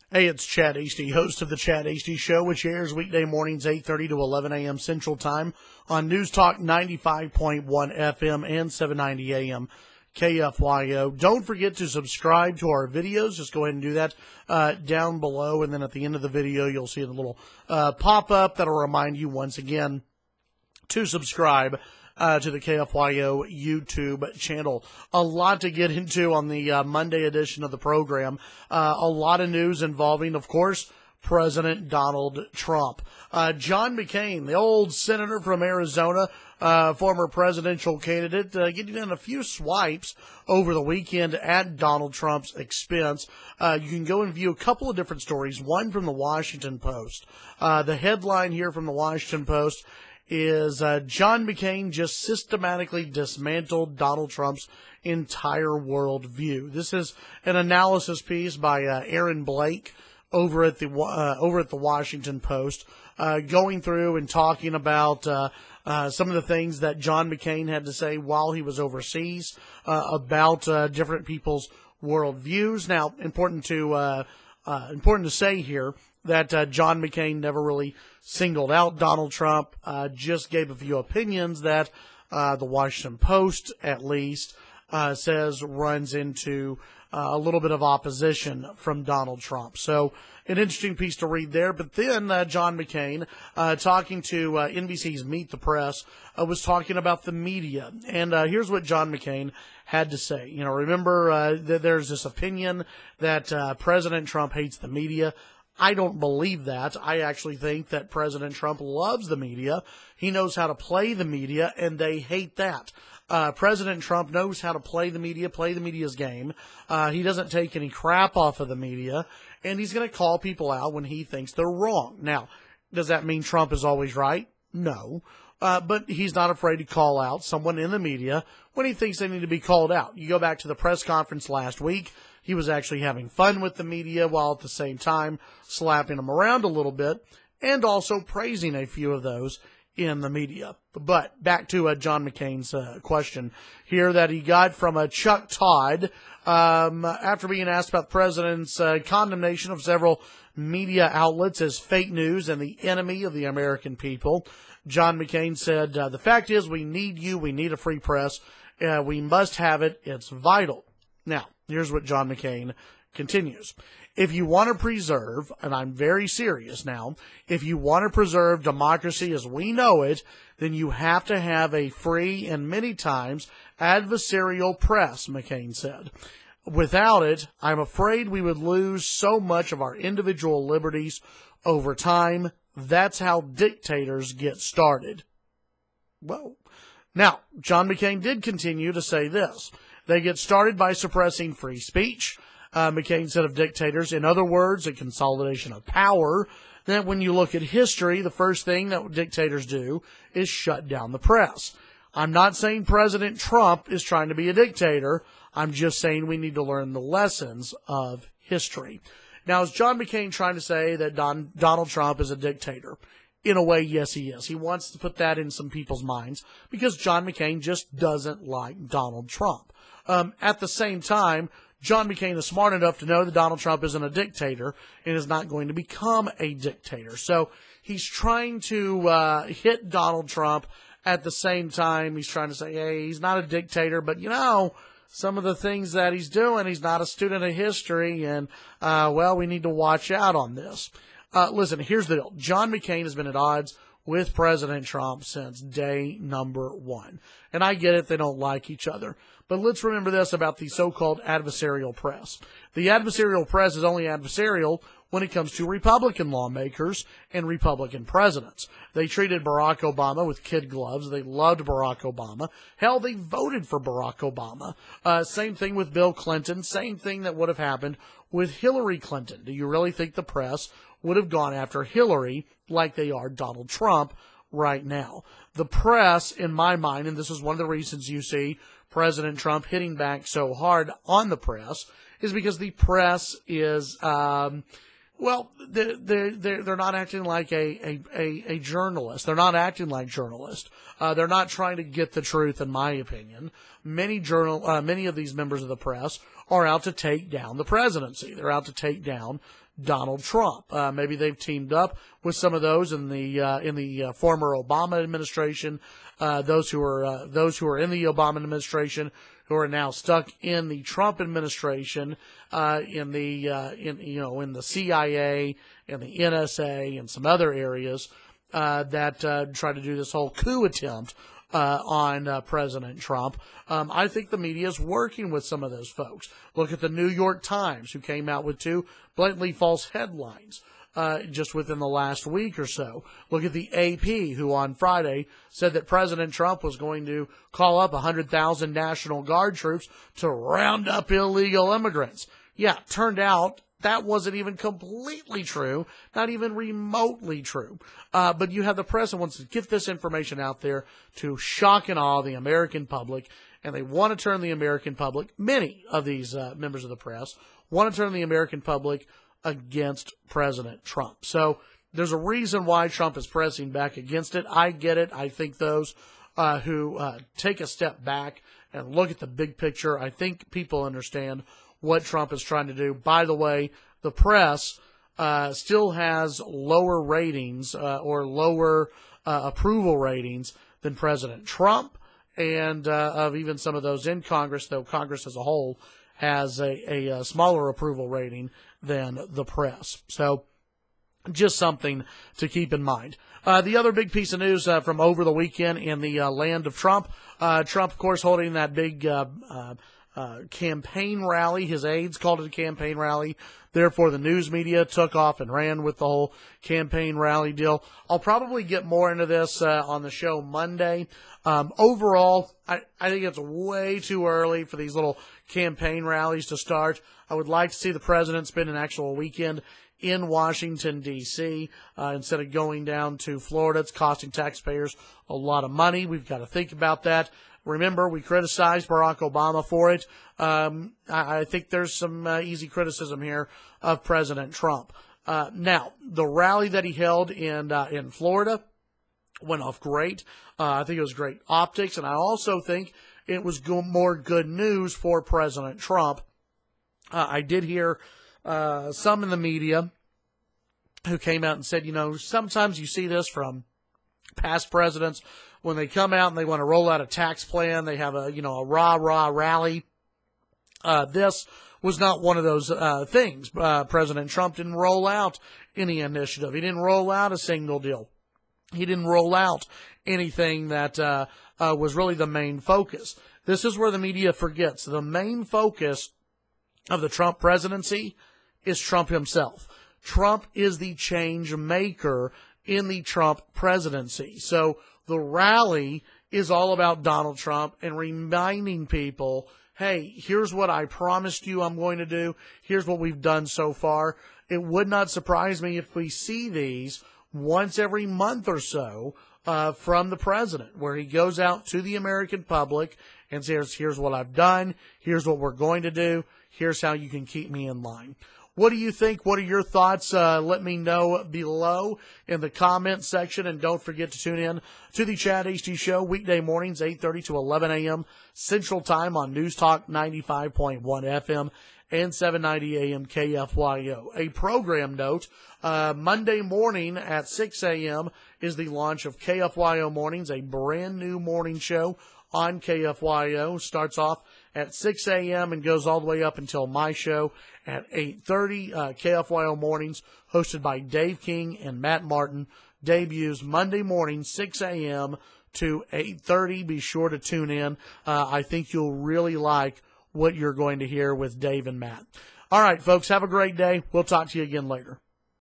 Hey, it's Chad Hasty, host of the Chad Hasty Show, which airs weekday mornings 8:30 to 11 a.m. Central Time on News Talk 95.1 FM and 790 a.m. KFYO. Don't forget to subscribe to our videos. Just go ahead and do that down below, and then at the end of the video, you'll see a little pop-up that'll remind you once again to subscribe to the KFYO YouTube channel. A lot to get into on the Monday edition of the program. A lot of news involving, of course, President Donald Trump. John McCain, the old senator from Arizona, former presidential candidate, getting in a few swipes over the weekend at Donald Trump's expense. You can go and view a couple of different stories, one from the Washington Post. The headline here from the Washington Post is John McCain just systematically dismantled Donald Trump's entire worldview. This is an analysis piece by Aaron Blake over at the Washington Post, going through and talking about some of the things that John McCain had to say while he was overseas about different people's worldviews. Now, important to say here that John McCain never really singled out Donald Trump, just gave a few opinions that the Washington Post, at least, says runs into a little bit of opposition from Donald Trump. So an interesting piece to read there. But then John McCain, talking to NBC's Meet the Press, was talking about the media. And here's what John McCain had to say. You know, remember that there's this opinion that President Trump hates the media. I don't believe that. I actually think that President Trump loves the media. He knows how to play the media, and they hate that. President Trump knows how to play the media's game. He doesn't take any crap off of the media, and he's going to call people out when he thinks they're wrong. Now, does that mean Trump is always right? No. But he's not afraid to call out someone in the media when he thinks they need to be called out. You go back to the press conference last week. He was actually having fun with the media while at the same time slapping them around a little bit and also praising a few of those in the media. But back to John McCain's question here that he got from Chuck Todd after being asked about the president's condemnation of several media outlets as fake news and the enemy of the American people. John McCain said, the fact is we need you. We need a free press. We must have it. It's vital. Now, here's what John McCain continues. If you want to preserve, and I'm very serious now, if you want to preserve democracy as we know it, then you have to have a free and many times adversarial press, McCain said. Without it, I'm afraid we would lose so much of our individual liberties over time. That's how dictators get started. Well, now, John McCain did continue to say this. They get started by suppressing free speech. McCain said of dictators, in other words, a consolidation of power, that when you look at history, the first thing that dictators do is shut down the press. I'm not saying President Trump is trying to be a dictator. I'm just saying we need to learn the lessons of history. Now, is John McCain trying to say that Donald Trump is a dictator? In a way, yes, he is. He wants to put that in some people's minds because John McCain just doesn't like Donald Trump. At the same time, John McCain is smart enough to know that Donald Trump isn't a dictator and is not going to become a dictator. So he's trying to hit Donald Trump. At the same time, he's trying to say, hey, he's not a dictator, but, you know, some of the things that he's doing, he's not a student of history, and, well, we need to watch out on this. Listen, here's the deal. John McCain has been at odds with President Trump since day number one. And I get it, they don't like each other. But let's remember this about the so-called adversarial press. The adversarial press is only adversarial when it comes to Republican lawmakers and Republican presidents. They treated Barack Obama with kid gloves. They loved Barack Obama. Hell, they voted for Barack Obama. Same thing with Bill Clinton. Same thing that would have happened with Hillary Clinton. Do you really think the press would have gone after Hillary like they are Donald Trump right now? The press, in my mind, and this is one of the reasons you see President Trump hitting back so hard on the press, is because the press is, Well, they're not acting like a journalist. They're not acting like journalists. They're not trying to get the truth, in my opinion. Many of these members of the press are out to take down the presidency. They're out to take down Donald Trump. Maybe they've teamed up with some of those in the former Obama administration. Those who are in the Obama administration who are now stuck in the Trump administration, in the CIA and the NSA and some other areas that try to do this whole coup attempt on President Trump. I think the media is working with some of those folks. Look at the New York Times, who came out with 2 blatantly false headlines just within the last week or so. Look at the AP, who on Friday said that President Trump was going to call up 100,000 National Guard troops to round up illegal immigrants. Yeah, turned out that wasn't even completely true, not even remotely true. But you have the press that wants to get this information out there to shock and awe the American public, and they want to turn the American public, many of these members of the press, want to turn the American public against President Trump. So there's a reason why Trump is pressing back against it. I get it. I think those who take a step back and look at the big picture, I think people understand what Trump is trying to do. By the way, the press still has lower ratings or lower approval ratings than President Trump and of even some of those in Congress, though Congress as a whole has a smaller approval rating than the press. So just something to keep in mind. The other big piece of news from over the weekend in the land of Trump, Trump, of course, holding that big campaign rally. His aides called it a campaign rally. Therefore, the news media took off and ran with the whole campaign rally deal. I'll probably get more into this on the show Monday. Overall, I think it's way too early for these little campaign rallies to start. I would like to see the president spend an actual weekend in Washington, D.C. Instead of going down to Florida. It's costing taxpayers a lot of money. We've got to think about that. Remember, we criticized Barack Obama for it. I think there's some easy criticism here of President Trump. Now, the rally that he held in Florida went off great. I think it was great optics, and I also think it was more good news for President Trump. I did hear some in the media who came out and said, sometimes you see this from past presidents when they come out and they want to roll out a tax plan. They have a rah-rah rally. This was not one of those things. President Trump didn't roll out any initiative. He didn't roll out a single deal. He didn't roll out anything that was really the main focus. This is where the media forgets. The main focus of the Trump presidency is Trump himself. Trump is the change maker in the Trump presidency. So the rally is all about Donald Trump and reminding people, hey, here's what I promised you I'm going to do. Here's what we've done so far. It would not surprise me if we see these once every month or so from the president, where he goes out to the American public and says, here's what I've done. Here's what we're going to do. Here's how you can keep me in line. What do you think? What are your thoughts? Let me know below in the comments section. And don't forget to tune in to the Chad Hasty Show weekday mornings, 8:30 to 11 a.m. Central Time on News Talk 95.1 FM and 790 AM KFYO. A program note, Monday morning at 6 a.m. is the launch of KFYO Mornings, a brand new morning show on KFYO. Starts off at 6 a.m. and goes all the way up until my show at 8:30. KFYO Mornings, hosted by Dave King and Matt Martin, debuts Monday morning, 6 a.m. to 8:30. Be sure to tune in. I think you'll really like what you're going to hear with Dave and Matt. All right, folks, have a great day. We'll talk to you again later.